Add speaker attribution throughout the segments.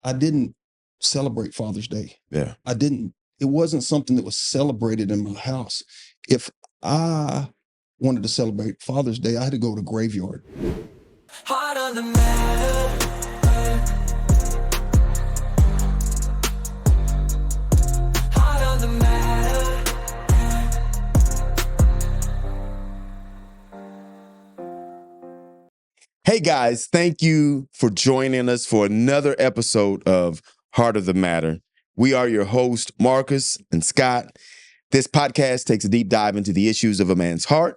Speaker 1: I didn't celebrate Father's Day.
Speaker 2: Yeah.
Speaker 1: It wasn't something that was celebrated in my house. If I wanted to celebrate Father's Day, I had to go to graveyard.
Speaker 3: Heart on the matter. Heart on the matter.
Speaker 2: Hey guys, thank you for joining us for another episode of Heart of the Matter. We are your hosts, Marcus and Scott. This podcast takes a deep dive into the issues of a man's heart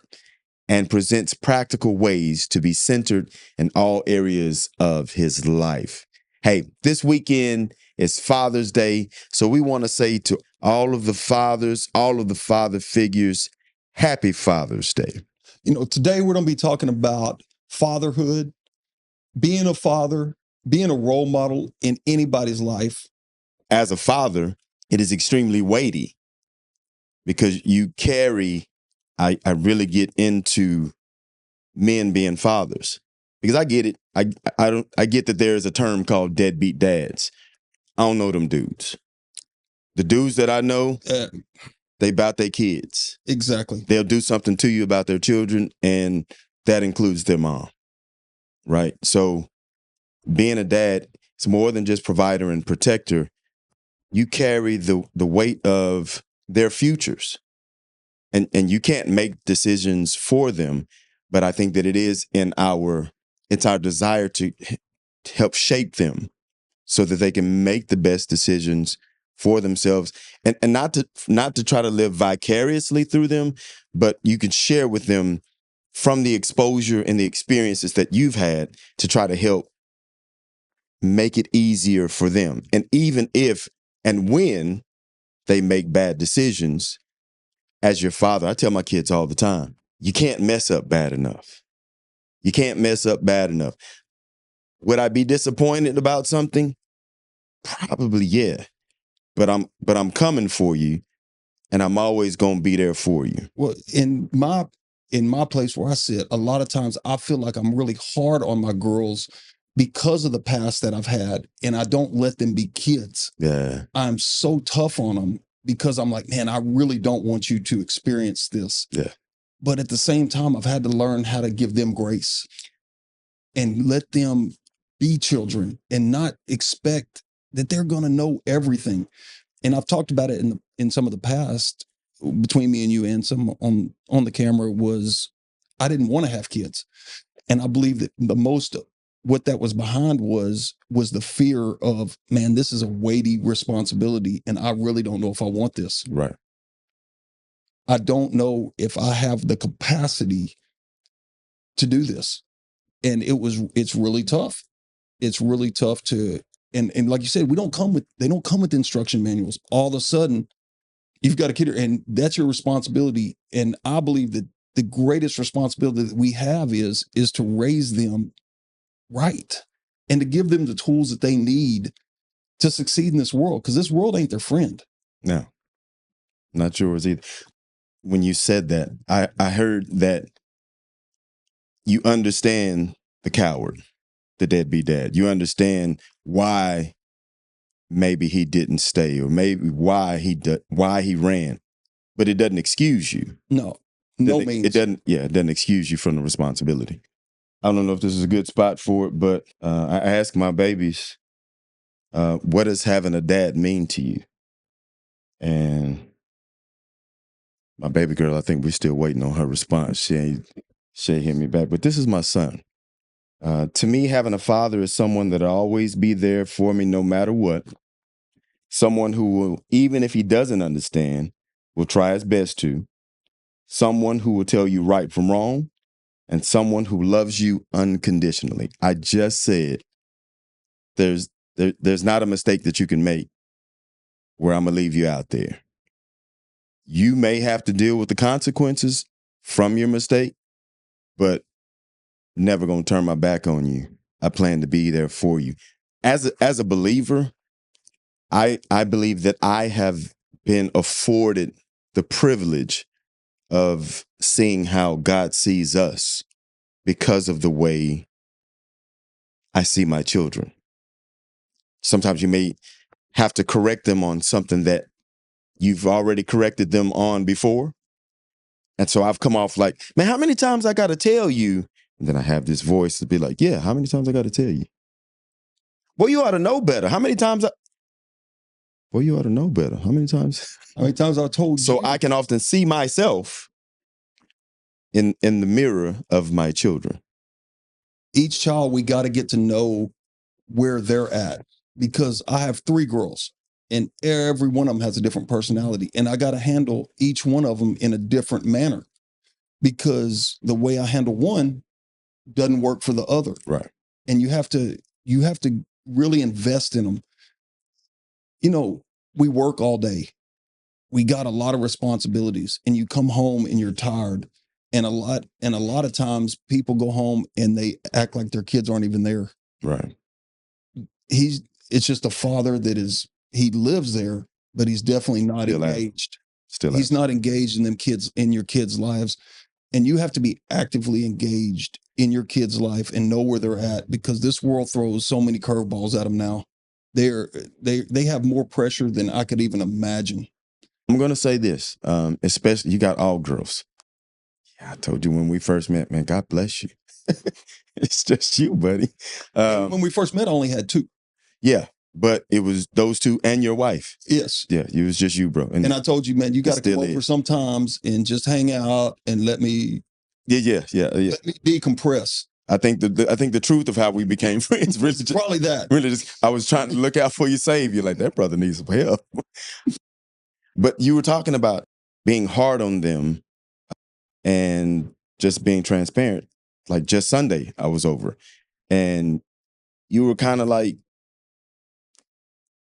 Speaker 2: and presents practical ways to be centered in all areas of his life. Hey, this weekend is Father's Day, so we want to say to all of the fathers, all of the father figures, happy Father's Day.
Speaker 1: You know, today we're going to be talking about fatherhood, being a father, being a role model in anybody's life.
Speaker 2: As a father, it is extremely weighty because you carry, I really get into men being fathers because I get it. I get that there is a term called deadbeat dads. I don't know them dudes. The dudes that I know, they about their kids.
Speaker 1: Exactly.
Speaker 2: They'll do something to you about their children, and that includes their mom, right? So being a dad, it's more than just provider and protector. You carry the weight of their futures. And you can't make decisions for them, but I think that it's our desire to help shape them so that they can make the best decisions for themselves and not to try to live vicariously through them, but you can share with them from the exposure and the experiences that you've had to try to help make it easier for them. And even if and when they make bad decisions, as your father, I tell my kids all the time, you can't mess up bad enough. You can't mess up bad enough. Would I be disappointed about something? Probably, yeah. But I'm coming for you, and I'm always going to be there for you.
Speaker 1: Well, in my place where I sit, a lot of times I feel like I'm really hard on my girls because of the past that I've had, and I don't let them be kids.
Speaker 2: Yeah.
Speaker 1: I'm so tough on them because I'm like, man, I really don't want you to experience this.
Speaker 2: Yeah.
Speaker 1: But at the same time, I've had to learn how to give them grace and let them be children and not expect that they're going to know everything. And I've talked about it in some of the past between me and you, and some on the camera, was I didn't want to have kids. And I believe that the most what that was behind was the fear of, man, this is a weighty responsibility, and I really don't know if I want this.
Speaker 2: Right.
Speaker 1: I don't know if I have the capacity to do this. And it's really tough. It's really tough to, and like you said, they don't come with instruction manuals. All of a sudden, you've got a kid, and that's your responsibility. And I believe that the greatest responsibility that we have is to raise them right and to give them the tools that they need to succeed in this world, because this world ain't their friend.
Speaker 2: No, not yours either. When you said that, I heard that you understand the coward, the deadbeat dad. You understand why maybe he didn't stay, or maybe why he ran, but it doesn't excuse you.
Speaker 1: No means.
Speaker 2: It doesn't excuse you from the responsibility. I don't know if this is a good spot for it, but I ask my babies, what does having a dad mean to you? And my baby girl, I think we're still waiting on her response. She ain't hit me back, but this is my son. To me, having a father is someone that'll always be there for me no matter what. Someone who will, even if he doesn't understand, will try his best to. Someone who will tell you right from wrong, and someone who loves you unconditionally. I just said there's not a mistake that you can make where I'm going to leave you out there. You may have to deal with the consequences from your mistake, but never going to turn my back on you. I plan to be there for you. As a believer, I believe that I have been afforded the privilege of seeing how God sees us because of the way I see my children. sometimes you may have to correct them on something that you've already corrected them on before. And so I've come off like, man, how many times I got to tell you? And then I have this voice to be like, yeah, how many times I got to tell you? Well, you ought to know better. How many times? Well, you ought to know better. How many times?
Speaker 1: How many times I told you?
Speaker 2: So I can often see myself in the mirror of my children.
Speaker 1: Each child, we got to get to know where they're at, because I have 3 girls and every one of them has a different personality, and I got to handle each one of them in a different manner, because the way I handle one doesn't work for the other.
Speaker 2: Right.
Speaker 1: And you have to really invest in them. You know, we work all day. We got a lot of responsibilities, and you come home and you're tired. And a lot of times people go home and they act like their kids aren't even there.
Speaker 2: Right.
Speaker 1: It's just a father that he lives there, but he's definitely not engaged. He's not engaged in your kids' lives. And you have to be actively engaged in your kids' life and know where they're at, because this world throws so many curveballs at them now. They have more pressure than I could even imagine.
Speaker 2: I'm going to say this, especially you got all girls. Yeah, I told you when we first met, man, God bless you. It's just you, buddy.
Speaker 1: When we first met, I only had 2.
Speaker 2: Yeah, but it was those 2 and your wife.
Speaker 1: Yes.
Speaker 2: Yeah, it was just you, bro.
Speaker 1: And I told you, man, you got to come over sometimes and just hang out and let me.
Speaker 2: Yeah.
Speaker 1: Let me decompress.
Speaker 2: I think the truth of how we became friends really
Speaker 1: probably that.
Speaker 2: Really, I was trying to look out for your savior. Like, that brother needs some help. But you were talking about being hard on them and just being transparent. Like, just Sunday, I was over, and you were kind of like,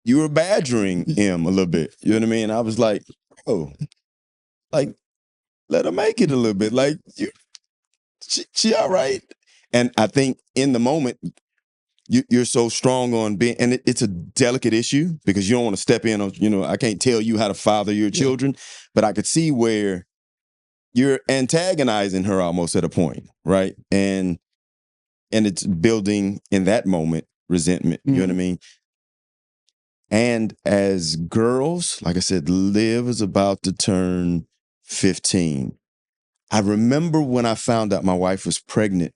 Speaker 2: you were badgering him a little bit. You know what I mean? I was like, oh, like, let her make it a little bit. Like, she all right. And I think in the moment, you're so strong on being, and it's a delicate issue because you don't want to step in on, I can't tell you how to father your children, but I could see where you're antagonizing her almost at a point, right? And it's building in that moment resentment. You know what I mean? And as girls, like I said, Liv is about to turn 15. I remember when I found out my wife was pregnant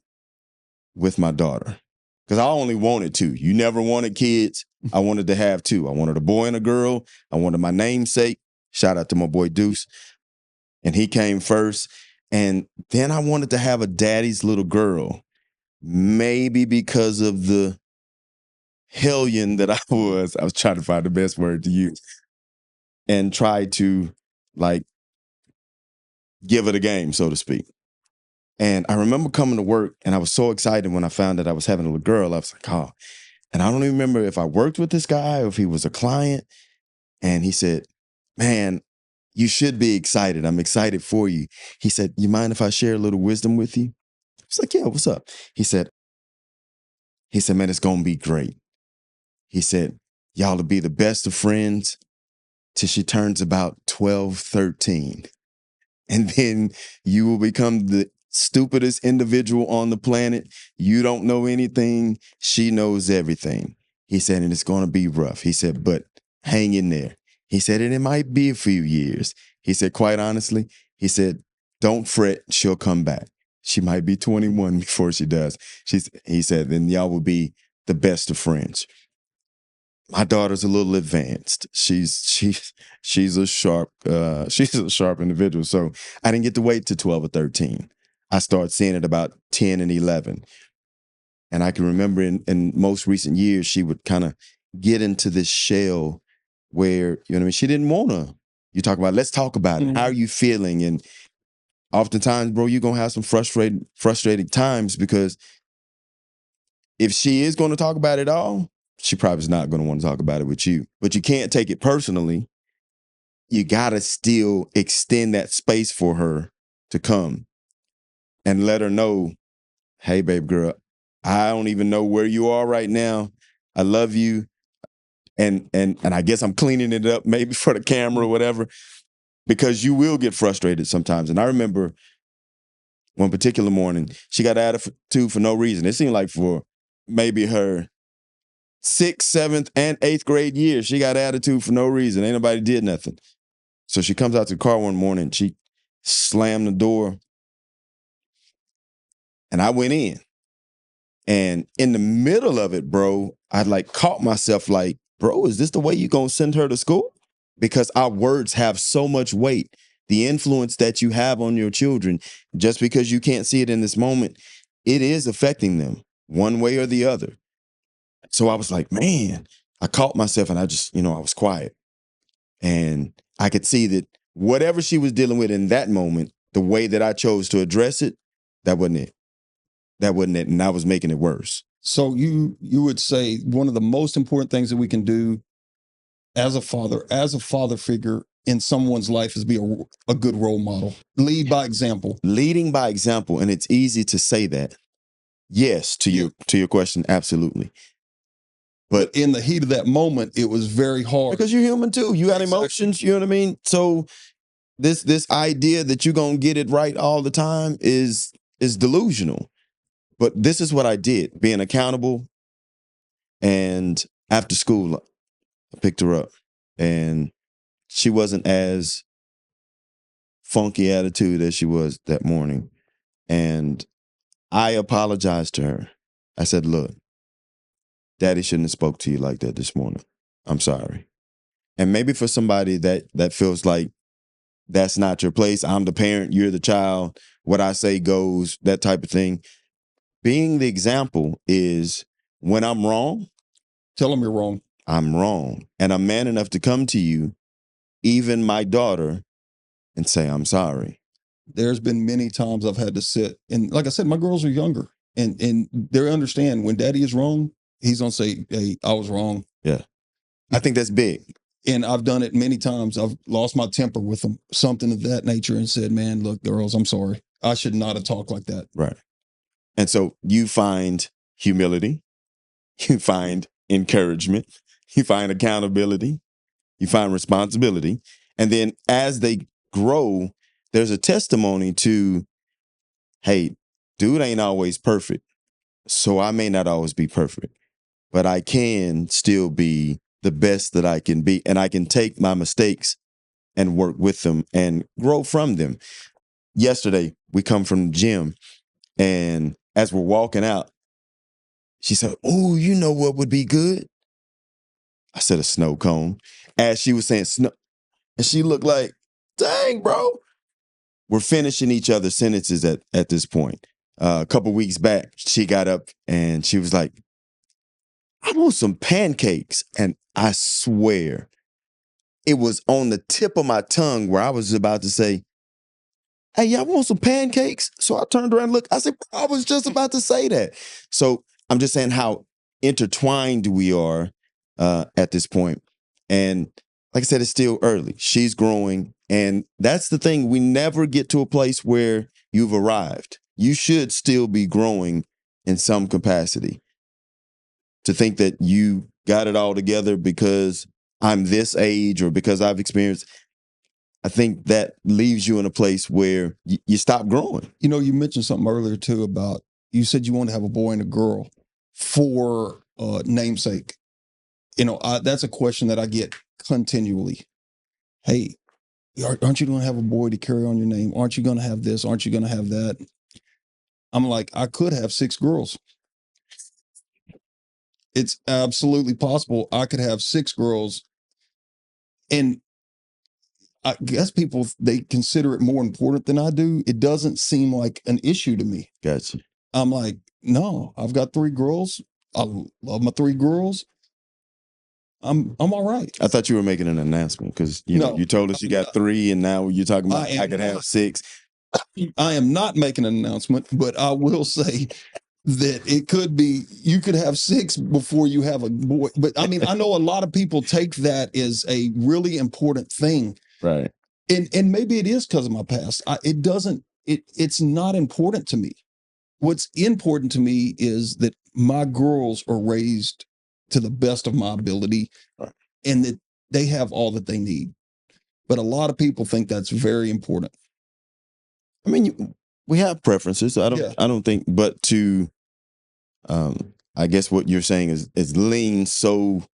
Speaker 2: with my daughter, because I only wanted 2. You never wanted kids. I wanted to have 2. I wanted a boy and a girl. I wanted my namesake. Shout out to my boy Deuce. And he came first. And then I wanted to have a daddy's little girl, maybe because of the hellion that I was. I was trying to find the best word to use and try to, like, give it a game, so to speak. And I remember coming to work, and I was so excited when I found that I was having a little girl. I was like, oh. And I don't even remember if I worked with this guy or if he was a client. And he said, man, you should be excited. I'm excited for you. He said, you mind if I share a little wisdom with you? I was like, yeah, what's up? He said, man, it's going to be great. He said, y'all will be the best of friends till she turns about 12, 13. And then you will become the stupidest individual on the planet. You don't know anything. She knows everything. He said, and it's going to be rough. He said, but hang in there. He said, and it might be a few years. He said, quite honestly, he said, don't fret. She'll come back. She might be 21 before she does. He said, then y'all will be the best of friends. My daughter's a little advanced. She's a sharp individual. So I didn't get to wait till 12 or 13. I started seeing it about 10 and 11. And I can remember in most recent years, she would kind of get into this shell where, you know what I mean, she didn't want to. You talk about, let's talk about it. How are you feeling? And oftentimes, bro, you're going to have some frustrating times, because if she is going to talk about it all, she probably is not going to want to talk about it with you. But you can't take it personally. You got to still extend that space for her to come and let her know, hey, babe girl, I don't even know where you are right now. I love you. And I guess I'm cleaning it up maybe for the camera or whatever, because you will get frustrated sometimes. And I remember one particular morning, she got attitude for no reason. It seemed like for maybe her 6th, 7th, and 8th grade years. She got attitude for no reason. Ain't nobody did nothing. So she comes out to the car one morning. She slammed the door. And I went in. And in the middle of it, bro, I like caught myself like, bro, is this the way you gonna send her to school? Because our words have so much weight. The influence that you have on your children, just because you can't see it in this moment, it is affecting them one way or the other. So I was like, man, I caught myself and I just, I was quiet. And I could see that whatever she was dealing with in that moment, the way that I chose to address it, that wasn't it. That wasn't it. And I was making it worse.
Speaker 1: So you would say one of the most important things that we can do as a father figure in someone's life is be a good role model. Lead by example.
Speaker 2: Leading by example, and it's easy to say that. Yes, to your question, absolutely.
Speaker 1: But in the heat of that moment, it was very hard.
Speaker 2: Because you're human too. You got emotions, you know what I mean? So this idea that you're gonna get it right all the time is delusional. But this is what I did, being accountable. And after school, I picked her up and she wasn't as funky attitude as she was that morning. And I apologized to her. I said, look, Daddy shouldn't have spoke to you like that this morning. I'm sorry. And maybe for somebody that feels like that's not your place, I'm the parent, you're the child, what I say goes, that type of thing. Being the example is when I'm wrong,
Speaker 1: tell them you're wrong.
Speaker 2: I'm wrong. And I'm man enough to come to you, even my daughter, and say, I'm sorry.
Speaker 1: There's been many times I've had to sit, and like I said, my girls are younger, and they understand when Daddy is wrong, he's gonna say, hey, I was wrong.
Speaker 2: Yeah. I think that's big.
Speaker 1: And I've done it many times. I've lost my temper with them, something of that nature, and said, man, look, girls, I'm sorry. I should not have talked like that.
Speaker 2: Right. And so you find humility, you find encouragement, you find accountability, you find responsibility. And then as they grow, there's a testimony to, hey, dude ain't always perfect. So I may not always be perfect, but I can still be the best that I can be. And I can take my mistakes and work with them and grow from them. Yesterday, we come from the gym, and as we're walking out, she said, oh, you know what would be good? I said a snow cone. As she was saying snow, and she looked like, dang, bro. We're finishing each other's sentences at this point. A couple weeks back, she got up and she was like, I want some pancakes. And I swear, it was on the tip of my tongue where I was about to say, hey, y'all want some pancakes? So I turned around and looked. I said, I was just about to say that. So I'm just saying how intertwined we are at this point. And like I said, it's still early. She's growing. And that's the thing. We never get to a place where you've arrived. You should still be growing in some capacity. To think that you got it all together because I'm this age or because I've experienced, I think that leaves you in a place where you stop growing.
Speaker 1: You know, you mentioned something earlier too about, you said you want to have a boy and a girl for namesake. You know, that's a question that I get continually. Hey, aren't you going to have a boy to carry on your name? Aren't you going to have this? Aren't you going to have that? I'm like, I could have 6 girls. It's absolutely possible I could have 6 girls. And I guess people, they consider it more important than I do. It doesn't seem like an issue to me.
Speaker 2: Gotcha.
Speaker 1: I'm like, no, I've got 3 girls. I love my 3 girls. I'm all right.
Speaker 2: I thought you were making an announcement because you told us you got 3 and now you're talking about I could have 6.
Speaker 1: I am not making an announcement, but I will say that it could be, you could have 6 before you have a boy. But I mean, I know a lot of people take that as a really important thing.
Speaker 2: Right.
Speaker 1: And maybe it is because of my past. It's not important to me. What's important to me is that my girls are raised to the best of my ability, right, and that they have all that they need. But a lot of people think that's very important.
Speaker 2: I mean, we have preferences. I don't think, but to I guess what you're saying is lean so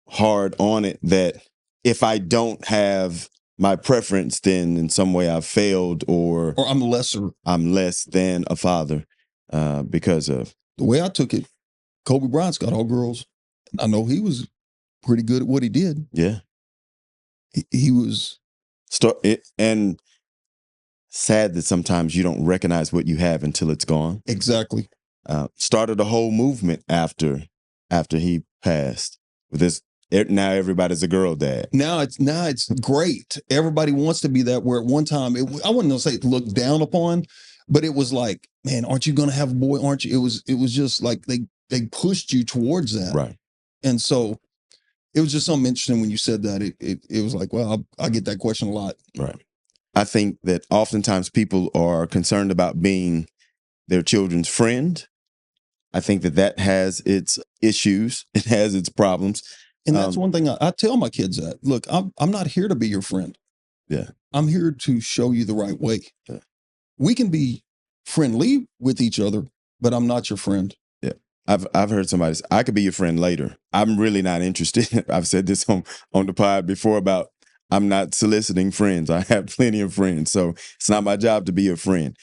Speaker 2: hard on it that if I don't have my preference, then in some way I've failed, or
Speaker 1: I'm lesser.
Speaker 2: I'm less than a father because of.
Speaker 1: The way I took it, Kobe Bryant's got all girls. I know he was pretty good at what he did.
Speaker 2: Yeah.
Speaker 1: He was.
Speaker 2: And sad that sometimes you don't recognize what you have until it's gone.
Speaker 1: Exactly.
Speaker 2: Started a whole movement after he passed with this. Now everybody's a girl dad.
Speaker 1: Now it's great. Everybody wants to be that. Where at one time, I wouldn't say looked down upon, but it was like, man, aren't you going to have a boy? Aren't you? It was just like they pushed you towards that,
Speaker 2: Right?
Speaker 1: And so it was just something interesting when you said that. It was like, well, I get that question a lot.
Speaker 2: Right. I think that oftentimes people are concerned about being their children's friend. I think that has its issues. It has its problems.
Speaker 1: And that's one thing I tell my kids that, look, I'm not here to be your friend.
Speaker 2: Yeah.
Speaker 1: I'm here to show you the right way.
Speaker 2: Yeah.
Speaker 1: We can be friendly with each other, but I'm not your friend.
Speaker 2: Yeah. I've heard somebody say, I could be your friend later. I'm really not interested. I've said this on the pod before about I'm not soliciting friends. I have plenty of friends. So it's not my job to be a friend.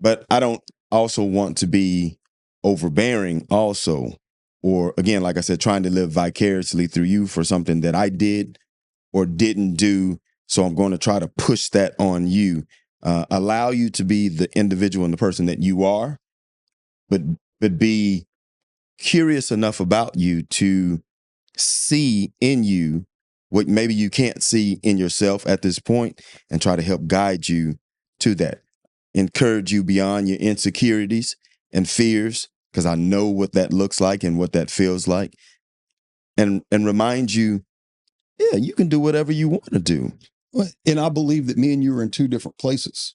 Speaker 2: But I don't also want to be overbearing also. Or again, like I said, trying to live vicariously through you for something that I did or didn't do. So I'm going to try to push that on you. Allow you to be the individual and the person that you are, but be curious enough about you to see in you what maybe you can't see in yourself at this point, and try to help guide you to that. Encourage you beyond your insecurities and fears, because I know what that looks like and what that feels like. And remind you, yeah, you can do whatever you want to do.
Speaker 1: And I believe that me and you are in two different places.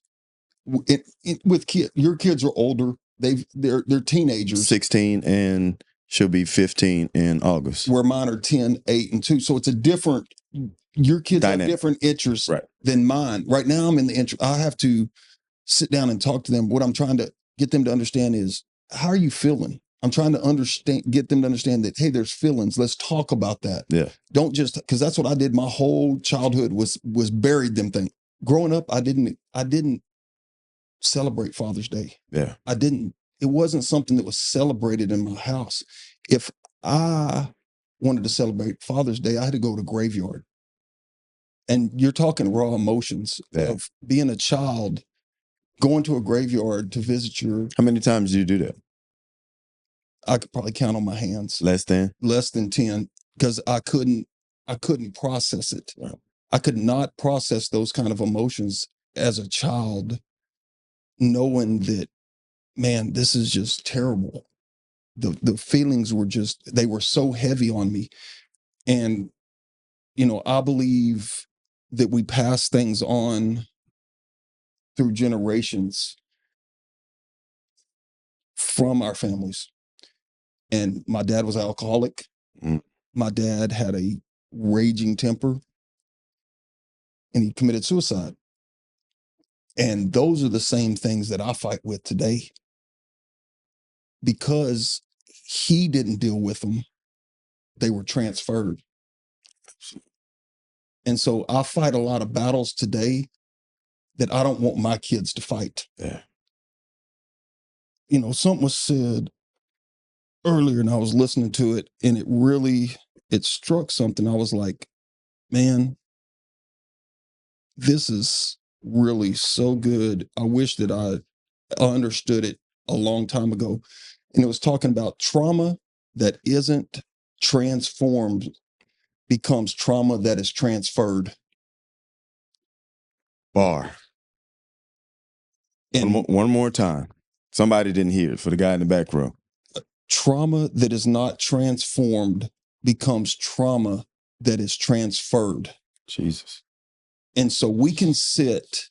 Speaker 1: With kids, your kids are older. They're teenagers.
Speaker 2: 16 and she'll be 15 in August.
Speaker 1: Where mine are 10, 8, and 2. So it's a different, your kids have different interests than mine. Right now I'm in the interest. I have to sit down and talk to them. What I'm trying to get them to understand is, how are you feeling? I'm trying to get them to understand that, hey, there's feelings. Let's talk about that.
Speaker 2: Yeah.
Speaker 1: Don't just, because that's what I did my whole childhood was buried them thing. Growing up, I didn't celebrate Father's Day.
Speaker 2: Yeah.
Speaker 1: It wasn't something that was celebrated in my house. If I wanted to celebrate Father's Day, I had to go to graveyard. And you're talking raw emotions of being a child, going to a graveyard to visit your.
Speaker 2: How many times do you do that?
Speaker 1: I could probably count on my hands.
Speaker 2: Less than
Speaker 1: 10, because I couldn't process it.
Speaker 2: Right.
Speaker 1: I could not process those kind of emotions as a child, knowing that, man, this is just terrible. The feelings were they were so heavy on me. And, I believe that we pass things on through generations from our families. And my dad was alcoholic.
Speaker 2: Mm.
Speaker 1: My dad had a raging temper, and he committed suicide. And those are the same things that I fight with today, because he didn't deal with them. They were transferred. And so I fight a lot of battles today that I don't want my kids to fight.
Speaker 2: Yeah.
Speaker 1: Something was said earlier and I was listening to it, and it struck something. I was like, man, this is really so good. I wish that I understood it a long time ago. And it was talking about trauma that isn't transformed becomes trauma that is transferred.
Speaker 2: Bar.
Speaker 1: And
Speaker 2: one more time. Somebody didn't hear it, for the guy in the back row.
Speaker 1: Trauma that is not transformed becomes trauma that is transferred.
Speaker 2: Jesus.
Speaker 1: And so we can sit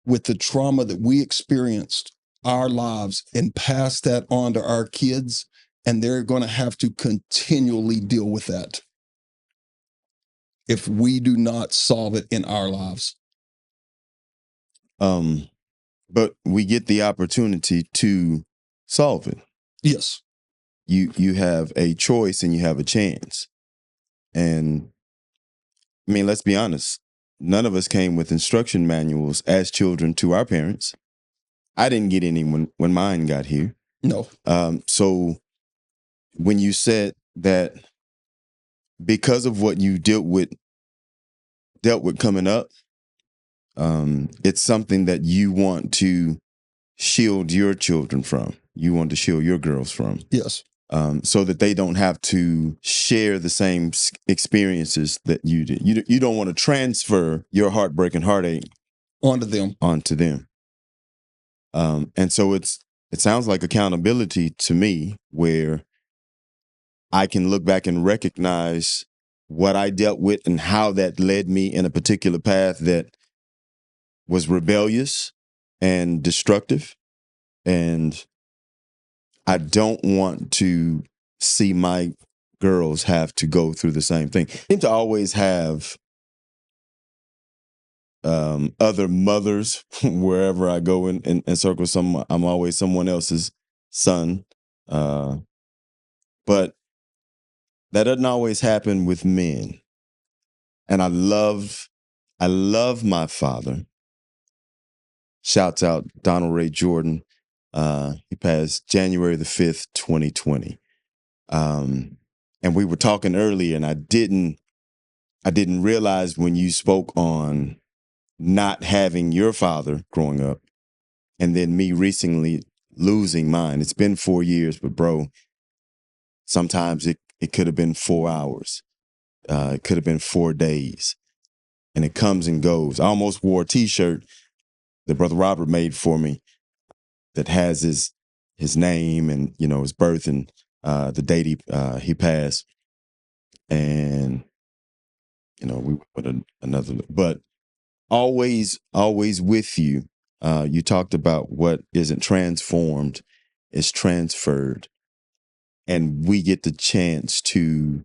Speaker 1: with the trauma that we experienced our lives and pass that on to our kids, and they're going to have to continually deal with that if we do not solve it in our lives.
Speaker 2: But we get the opportunity to solve it.
Speaker 1: Yes.
Speaker 2: You have a choice and you have a chance. And I mean, let's be honest. None of us came with instruction manuals as children to our parents. I didn't get any when mine got here.
Speaker 1: No.
Speaker 2: So when you said that because of what you dealt with coming up, it's something that you want to shield your children from. You want to shield your girls from.
Speaker 1: Yes.
Speaker 2: So that they don't have to share the same experiences that you did. You don't want to transfer your heartbreak and heartache
Speaker 1: onto them.
Speaker 2: And so it sounds like accountability to me, where I can look back and recognize what I dealt with and how that led me in a particular path that was rebellious and destructive. And I don't want to see my girls have to go through the same thing. I seem to always have other mothers wherever I go in circle. I'm always someone else's son. But that doesn't always happen with men. And I love my father. Shouts out Donald Ray Jordan. He passed January the 5th, 2020. And we were talking earlier, and I didn't realize when you spoke on not having your father growing up, and then me recently losing mine. It's been 4 years, but bro, sometimes it could have been 4 hours. It could have been 4 days. And it comes and goes. I almost wore a t-shirt that Brother Robert made for me that has his name and, you know, his birth and the date he passed. And, you know, we put another, but always with you. You talked about what isn't transformed is transferred. And we get the chance to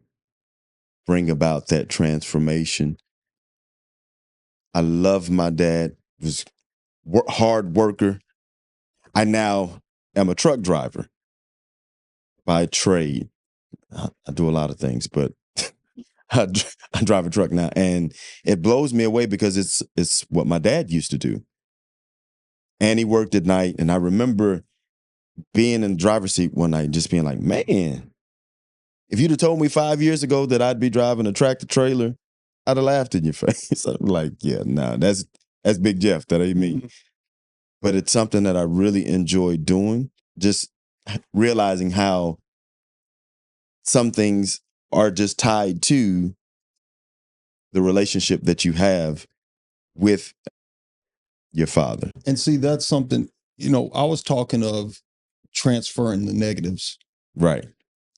Speaker 2: bring about that transformation. I love my dad. He was hard worker. I now am a truck driver by trade. I do a lot of things, but I drive a truck now, and it blows me away because it's what my dad used to do. And he worked at night, and I remember being in the driver's seat one night, just being like, "Man, if you'd have told me 5 years ago that I'd be driving a tractor trailer, I'd have laughed in your face." I'm like, "Yeah, nah, that's Big Jeff. That ain't me." But it's something that I really enjoy doing. Just realizing how some things are just tied to the relationship that you have with your father.
Speaker 1: And see, that's something, you know, I was talking of transferring the negatives.
Speaker 2: Right.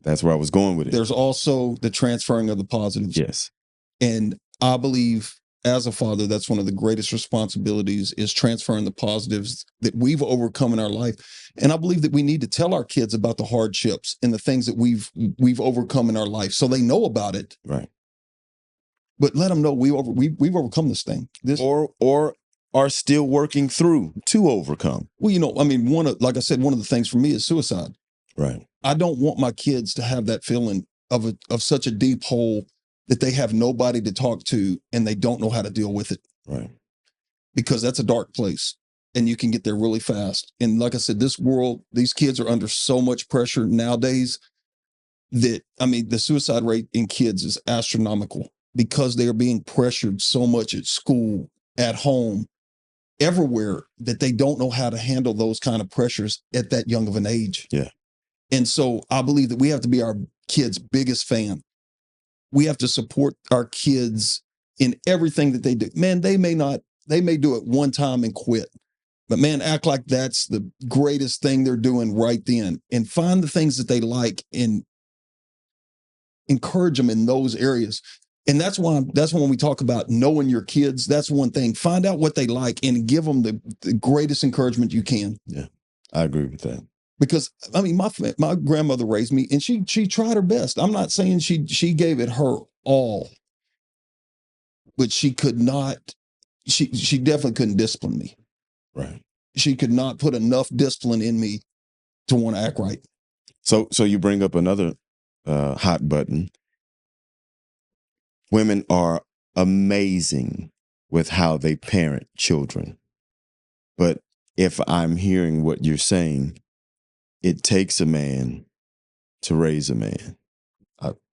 Speaker 2: That's where I was going with it.
Speaker 1: There's also the transferring of the positives.
Speaker 2: Yes.
Speaker 1: And I believe as a father, that's one of the greatest responsibilities is transferring the positives that we've overcome in our life. And I believe that we need to tell our kids about the hardships and the things that we've overcome in our life so they know about it.
Speaker 2: Right.
Speaker 1: But let them know we've overcome this thing.
Speaker 2: Or are still working through to overcome.
Speaker 1: Well, you know, I mean, like I said, one of the things for me is suicide.
Speaker 2: Right.
Speaker 1: I don't want my kids to have that feeling of such a deep hole that they have nobody to talk to and they don't know how to deal with it.
Speaker 2: Right.
Speaker 1: Because that's a dark place and you can get there really fast. And like I said, this world, these kids are under so much pressure nowadays that, I mean, the suicide rate in kids is astronomical because they are being pressured so much at school, at home, everywhere, that they don't know how to handle those kind of pressures at that young of an age.
Speaker 2: Yeah. And
Speaker 1: so I believe that we have to be our kids' biggest fan. We have to support our kids in everything that they do. Man, they may do it one time and quit, but man, act like that's the greatest thing they're doing right then, and find the things that they like and encourage them in those areas. And that's when we talk about knowing your kids. That's one thing. Find out what they like and give them the greatest encouragement you can.
Speaker 2: Yeah, I agree with that.
Speaker 1: Because I mean, my grandmother raised me, and she tried her best. I'm not saying she gave it her all, but she could not. She definitely couldn't discipline me.
Speaker 2: Right.
Speaker 1: She could not put enough discipline in me to want to act right.
Speaker 2: So you bring up another hot button. Women are amazing with how they parent children. But if I'm hearing what you're saying, it takes a man to raise a man.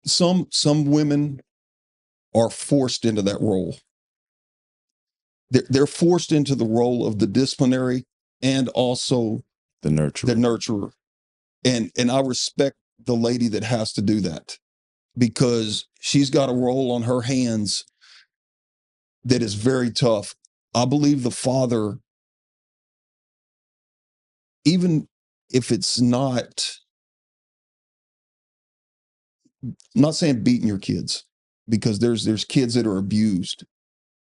Speaker 1: Some women are forced into that role. They're forced into the role of the disciplinary and also
Speaker 2: The nurturer.
Speaker 1: the nurturer. And I respect the lady that has to do that, because she's got a role on her hands that is very tough. I believe the father, even if it's not, I'm not saying beating your kids, because there's kids that are abused,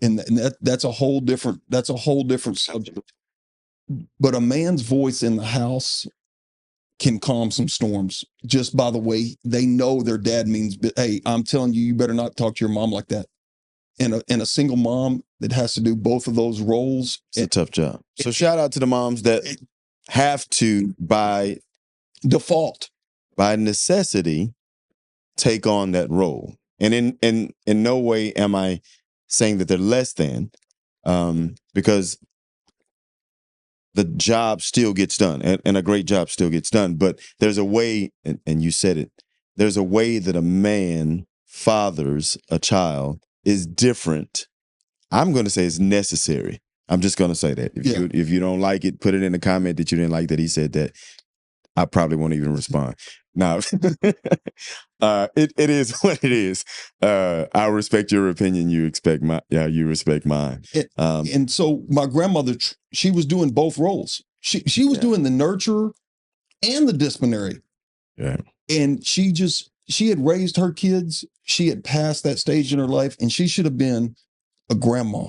Speaker 1: and that's a whole different subject. But a man's voice in the house can calm some storms just by the way they know their dad means, hey, I'm telling you, you better not talk to your mom like that. And a single mom that has to do both of those roles,
Speaker 2: It's a tough job. So shout out to the moms that have to, by
Speaker 1: default,
Speaker 2: by necessity, take on that role. And in no way am I saying that they're less than, because the job still gets done, and a great job still gets done. But there's a way, and you said it, there's a way that a man fathers a child is different. I'm going to say it's necessary. I'm just going to say that. If you don't like it, put it in the comment that you didn't like that he said that. I probably won't even respond. Now, it is what it is. I respect your opinion. You respect mine.
Speaker 1: And so my grandmother, she was doing both roles. She was doing the nurturer and the disciplinary.
Speaker 2: Yeah.
Speaker 1: And she had raised her kids. She had passed that stage in her life, and she should have been a grandma,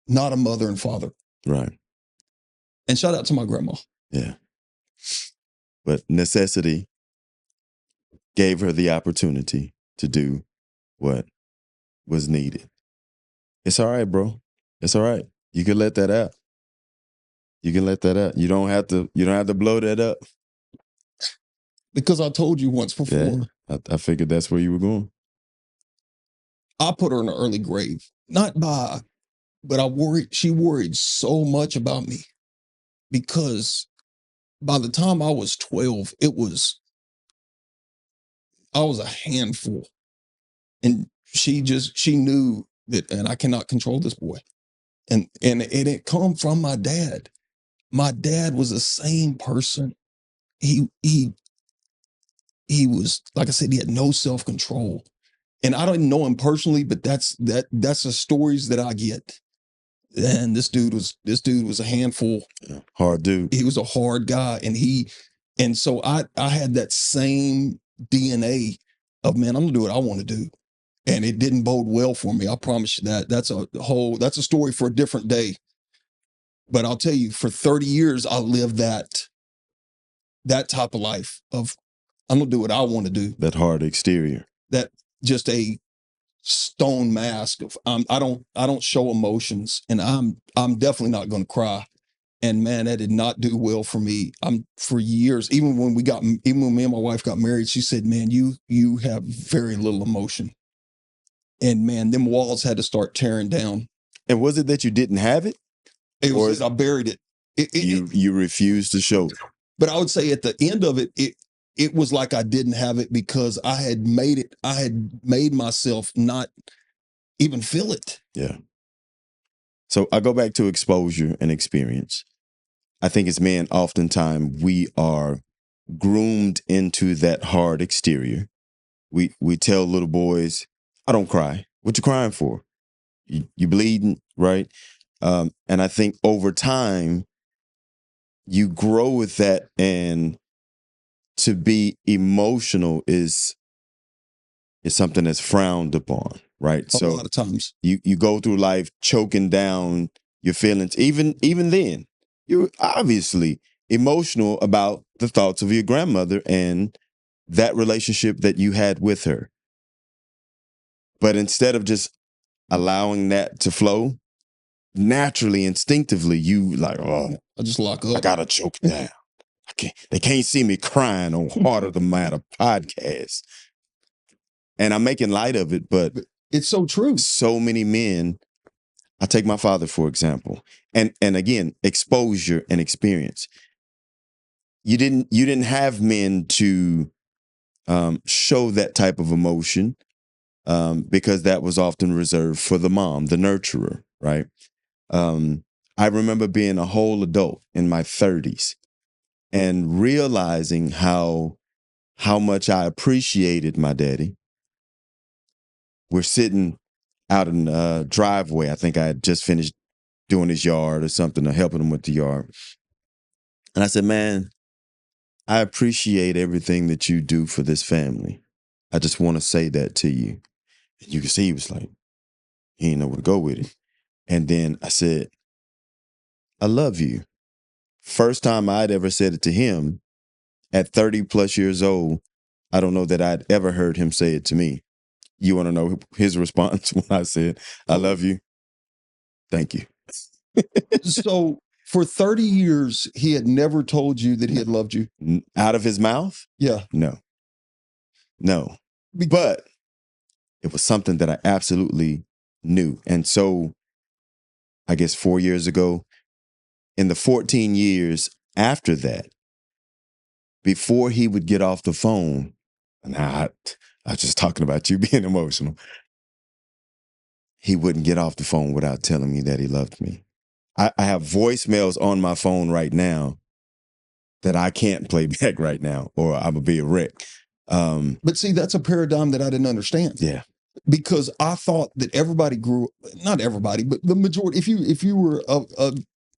Speaker 1: not a mother and father.
Speaker 2: Right.
Speaker 1: And shout out to my grandma.
Speaker 2: Yeah. But necessity gave her the opportunity to do what was needed. It's all right, bro. It's all right. You can let that out. You can let that out. You don't have to blow that up.
Speaker 1: Because I told you once before.
Speaker 2: Yeah, I figured that's where you were going.
Speaker 1: I put her in an early grave. Not by, but she worried so much about me, because by the time I was 12, I was a handful. And she knew that, and I cannot control this boy. And it come from my dad. My dad was the same person. He was, like I said, he had no self-control. And I don't know him personally, but that's the stories that I get. And this dude was a handful.
Speaker 2: Yeah, hard dude.
Speaker 1: He was a hard guy. And so I had that same DNA of, man, I'm gonna do what I want to do. And it didn't bode well for me. I promise you that. That's a story for a different day. But I'll tell you, for 30 years, I lived that type of life of, I'm gonna do what I want to do.
Speaker 2: That hard exterior.
Speaker 1: That just a stone mask of, I don't show emotions, and I'm definitely not gonna cry. And man, that did not do well for me. For years, even when me and my wife got married, she said, man, you have very little emotion. And man, them walls had to start tearing down.
Speaker 2: And was it that you didn't have it?
Speaker 1: It was that I buried it.
Speaker 2: You refused to show it.
Speaker 1: But I would say at the end of it, it was like I didn't have it, because I had made myself not even feel it.
Speaker 2: Yeah. So I go back to exposure and experience. I think as men, oftentimes we are groomed into that hard exterior. We tell little boys, I don't cry. What you crying for? You bleeding, right? And I think over time, you grow with that, and to be emotional is something that's frowned upon, right?
Speaker 1: A lot of times.
Speaker 2: You go through life choking down your feelings. Even then, you're obviously emotional about the thoughts of your grandmother and that relationship that you had with her. But instead of just allowing that to flow, naturally, instinctively, you like, oh,
Speaker 1: I just lock up.
Speaker 2: I gotta choke down. They can't see me crying on Heart of the Matter podcast. And I'm making light of it, but
Speaker 1: it's so true.
Speaker 2: So many men, I take my father, for example, and again, exposure and experience. You didn't have men to show that type of emotion because that was often reserved for the mom, the nurturer, right? I remember being a whole adult in my 30s and realizing how much I appreciated my daddy. We're sitting out in the driveway. I think I had just finished doing his yard or something, or helping him with the yard. And I said, man, I appreciate everything that you do for this family. I just want to say that to you. And you can see he was like, he didn't know where to go with it. And then I said, I love you. First time I'd ever said it to him at 30 plus years old. I don't know that I'd ever heard him say it to me. You want to know his response when I said, I love you? Thank you.
Speaker 1: So for 30 years, he had never told you that he had loved you?
Speaker 2: Out of his mouth?
Speaker 1: Yeah.
Speaker 2: No. But it was something that I absolutely knew. And so I guess 4 years ago, in the 14 years after that, before he would get off the phone, and I was just talking about you being emotional, he wouldn't get off the phone without telling me that he loved me. I have voicemails on my phone right now that I can't play back right now, or I'm going to be a wreck.
Speaker 1: But see, that's a paradigm that I didn't understand.
Speaker 2: Yeah.
Speaker 1: Because I thought that everybody not everybody, but the majority, if you were a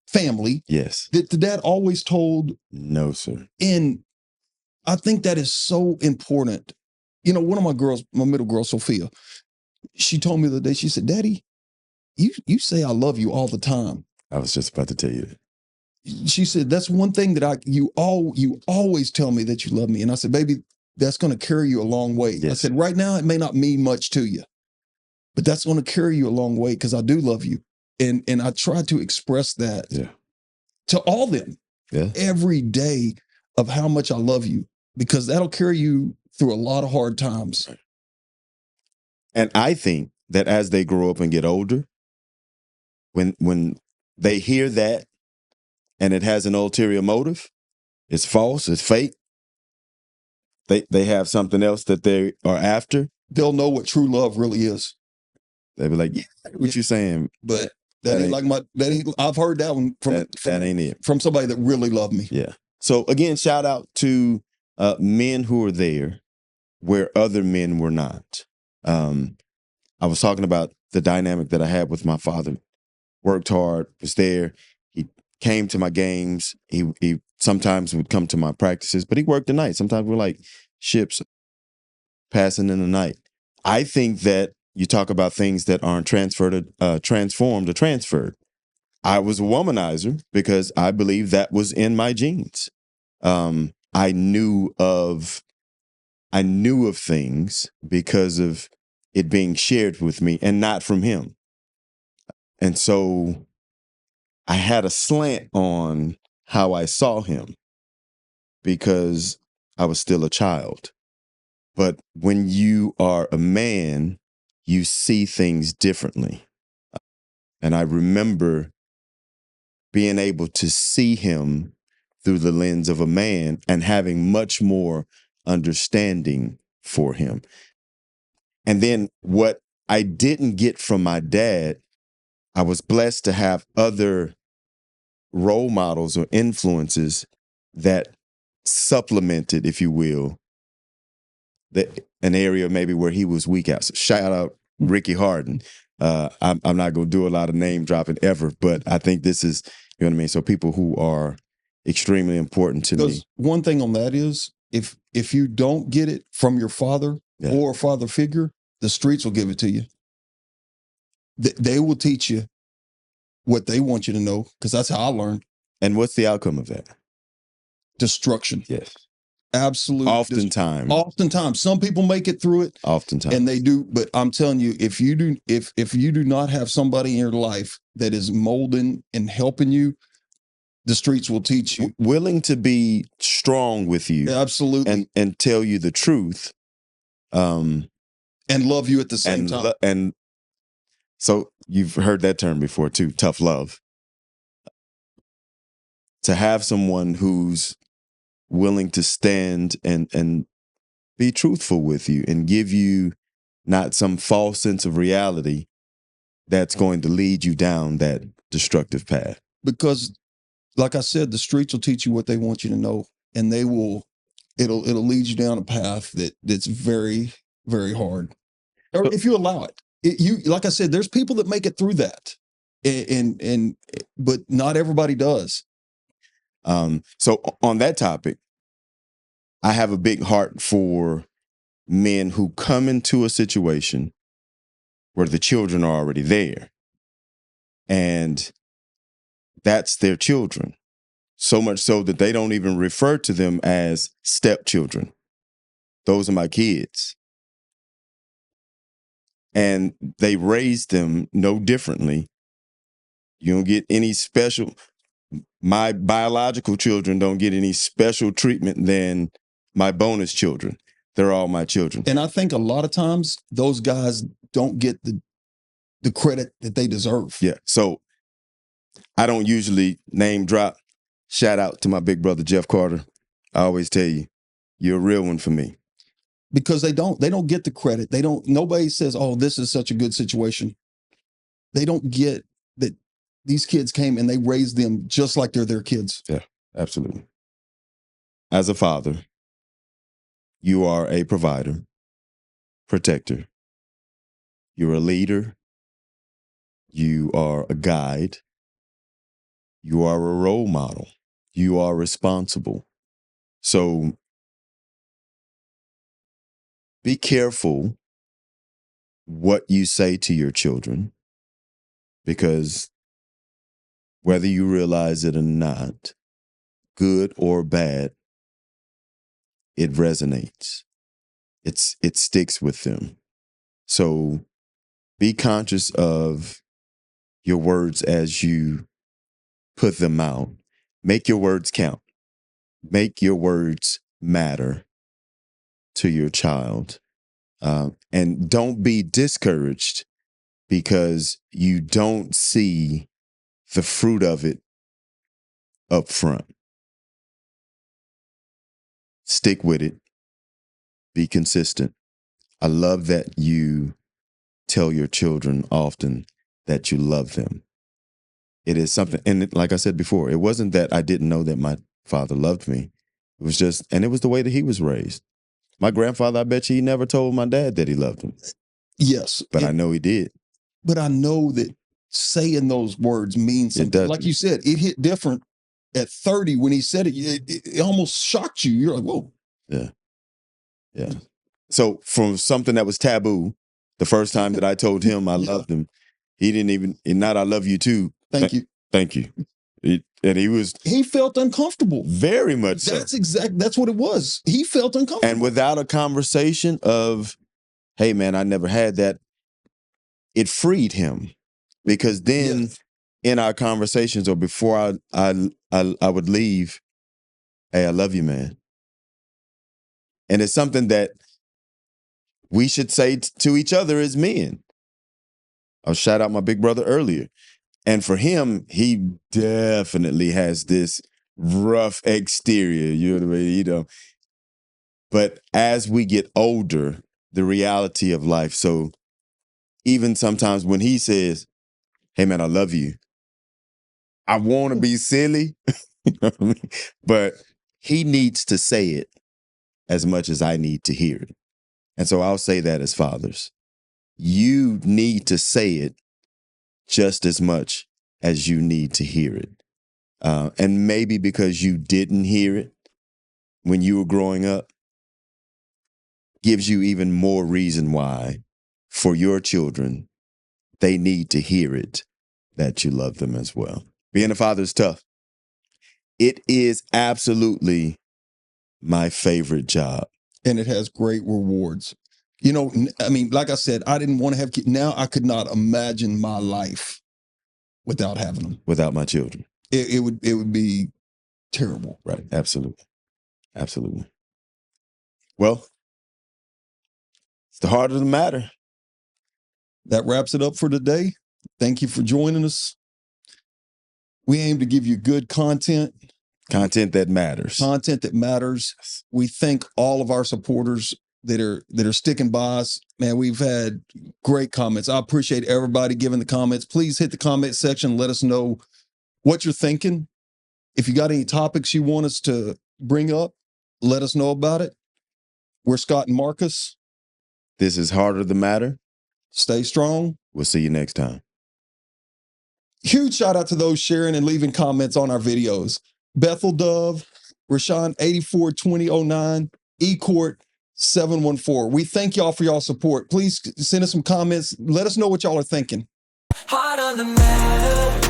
Speaker 1: family,
Speaker 2: yes,
Speaker 1: that the dad always told.
Speaker 2: No, sir.
Speaker 1: And I think that is so important. You know, one of my girls, my middle girl, Sophia, she told me the other day, she said, Daddy, you say I love you all the time.
Speaker 2: I was just about to tell you that.
Speaker 1: She said, that's one thing that you always tell me that you love me. And I said, baby, that's going to carry you a long way.
Speaker 2: Yes.
Speaker 1: I said, right now, it may not mean much to you, but that's going to carry you a long way because I do love you. And I try to express that to all them every day of how much I love you, because that'll carry you through a lot of hard times.
Speaker 2: Right. And I think that as they grow up and get older, when they hear that and it has an ulterior motive, it's false, it's fake, they have something else that they are after,
Speaker 1: they'll know what true love really is.
Speaker 2: They'll be like, yeah, what you saying?
Speaker 1: But that ain't like I've heard that one from
Speaker 2: that ain't it.
Speaker 1: From somebody that really loved me.
Speaker 2: Yeah. So again, shout out to men who are there where other men were not. I was talking about the dynamic that I had with my father. Worked hard, was there. He came to my games. He sometimes would come to my practices, but he worked the night. Sometimes we're like ships passing in the night. I think that you talk about things that aren't transformed or transferred. I was a womanizer because I believe that was in my genes. I knew of things because of it being shared with me and not from him. And so I had a slant on how I saw him because I was still a child. But when you are a man, you see things differently. And I remember being able to see him through the lens of a man and having much more understanding for him. And then what I didn't get from my dad, I was blessed to have other role models or influences that supplemented, if you will, an area maybe where he was weak at. So shout out Ricky Harden. I'm not going to do a lot of name dropping ever, but I think this is, you know what I mean? So people who are extremely important to me.
Speaker 1: One thing on that is if you don't get it from your father or a father figure, the streets will give it to you. They will teach you what they want you to know, because that's how I learned.
Speaker 2: And what's the outcome of that?
Speaker 1: Destruction.
Speaker 2: Yes.
Speaker 1: Absolutely.
Speaker 2: Oftentimes.
Speaker 1: Some people make it through it.
Speaker 2: Oftentimes.
Speaker 1: And they do. But I'm telling you, if you do not have somebody in your life that is molding and helping you, The streets will teach you.
Speaker 2: Willing to be strong with you.
Speaker 1: Absolutely.
Speaker 2: And tell you the truth.
Speaker 1: And love you at the same time.
Speaker 2: And so you've heard that term before too, tough love. To have someone who's willing to stand and be truthful with you and give you not some false sense of reality that's going to lead you down that destructive path.
Speaker 1: Because, like I said, the streets will teach you what they want you to know, and it'll lead you down a path that's very, very hard. Or if you allow it. Like I said, there's people that make it through that, but not everybody does.
Speaker 2: So on that topic, I have a big heart for men who come into a situation where the children are already there, and that's their children. So much so that they don't even refer to them as stepchildren. Those are my kids. And they raise them no differently. You don't get any special, my biological children don't get any special treatment than my bonus children. They're all my children.
Speaker 1: And I think a lot of times those guys don't get the credit that they deserve.
Speaker 2: Yeah. So I don't usually name drop. Shout out to my big brother, Jeff Carter. I always tell you, you're a real one for me.
Speaker 1: Because they don't get the credit. Nobody says, oh, this is such a good situation. They don't get that these kids came and they raised them just like they're their kids.
Speaker 2: Yeah, absolutely. As a father, you are a provider, protector. You're a leader. You are a guide. You are a role model. You are responsible. So be careful what you say to your children, because whether you realize it or not, good or bad, it resonates. It sticks with them. So be conscious of your words as you put them out. Make your words count. Make your words matter to your child. And don't be discouraged because you don't see the fruit of it up front. Stick with it. Be consistent. I love that you tell your children often that you love them. It is something, and like I said before, it wasn't that I didn't know that my father loved me. It was just, and it was the way that he was raised. My grandfather, I bet you he never told my dad that he loved him.
Speaker 1: Yes.
Speaker 2: But I know he did.
Speaker 1: But I know that saying those words means something. Like you said, it hit different at 30 when he said it. It almost shocked you. You're like, whoa.
Speaker 2: Yeah. Yeah. So from something that was taboo, the first time that I told him I loved him, he didn't even, and not I love you too.
Speaker 1: Thank you.
Speaker 2: Thank you. And he
Speaker 1: felt uncomfortable.
Speaker 2: Very much so.
Speaker 1: That's what it was. He felt uncomfortable.
Speaker 2: And without a conversation of, hey man, I never had that, it freed him. Because then in our conversations or before I would leave, hey, I love you, man. And it's something that we should say to each other as men. I'll shout out my big brother earlier. And for him, he definitely has this rough exterior, you know. But as we get older, the reality of life. So even sometimes when he says, hey man, I love you, I want to be silly, you know what I mean? But he needs to say it as much as I need to hear it. And so I'll say that as fathers. You need to say it just as much as you need to hear it. And maybe because you didn't hear it when you were growing up, gives you even more reason why for your children, they need to hear it, that you love them as well. Being a father is tough. It is absolutely my favorite job.
Speaker 1: And it has great rewards. You know, I mean, like I said, I didn't want to have kids. Now I could not imagine my life without having them.
Speaker 2: Without my children.
Speaker 1: it would be terrible.
Speaker 2: Right. Absolutely. Absolutely. Well, it's the heart of the matter.
Speaker 1: That wraps it up for today. Thank you for joining us. We aim to give you good content.
Speaker 2: Content that matters.
Speaker 1: Content that matters. We thank all of our supporters that are sticking by us. Man, we've had great comments. I appreciate everybody giving the comments. Please hit the comment section. Let us know what you're thinking. If you got any topics you want us to bring up, let us know about it. We're Scott and Marcus.
Speaker 2: This is Heart of the Matter.
Speaker 1: Stay strong.
Speaker 2: We'll see you next time.
Speaker 1: Huge shout out to those sharing and leaving comments on our videos. Bethel Dove, Rashawn 842009, eCourt 714. We thank y'all for y'all support. Please send us some comments. Let us know what y'all are thinking.
Speaker 3: Heart on the matter.